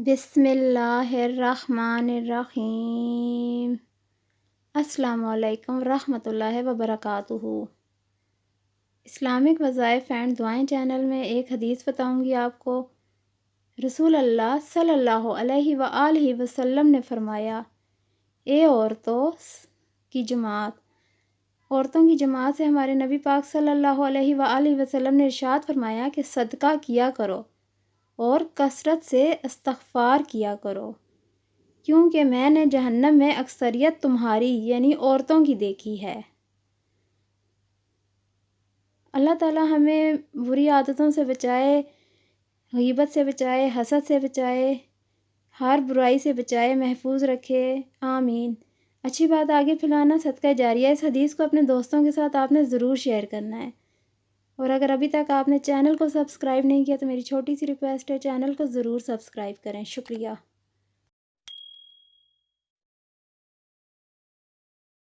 بسم اللہ الرحمن الرحیم۔ السلام علیکم ورحمۃ اللہ وبرکاتہ۔ اسلامک وظائف اینڈ دعائیں چینل میں ایک حدیث بتاؤں گی آپ کو۔ رسول اللہ صلی اللہ علیہ وآلہ وسلم نے فرمایا، اے عورتوں کی جماعت سے ہمارے نبی پاک صلی اللہ علیہ وآلہ وسلم نے ارشاد فرمایا کہ صدقہ کیا کرو اور کثرت سے استغفار کیا کرو، کیونکہ میں نے جہنم میں اکثریت تمہاری یعنی عورتوں کی دیکھی ہے۔ اللہ تعالی ہمیں بری عادتوں سے بچائے، غیبت سے بچائے، حسد سے بچائے، ہر برائی سے بچائے، محفوظ رکھے، آمین۔ اچھی بات آگے پھیلانا صدقہ جاریہ۔ اس حدیث کو اپنے دوستوں کے ساتھ آپ نے ضرور شیئر کرنا ہے، اور اگر ابھی تک آپ نے چینل کو سبسکرائب نہیں کیا تو میری چھوٹی سی ریکویسٹ ہے، چینل کو ضرور سبسکرائب کریں۔ شکریہ۔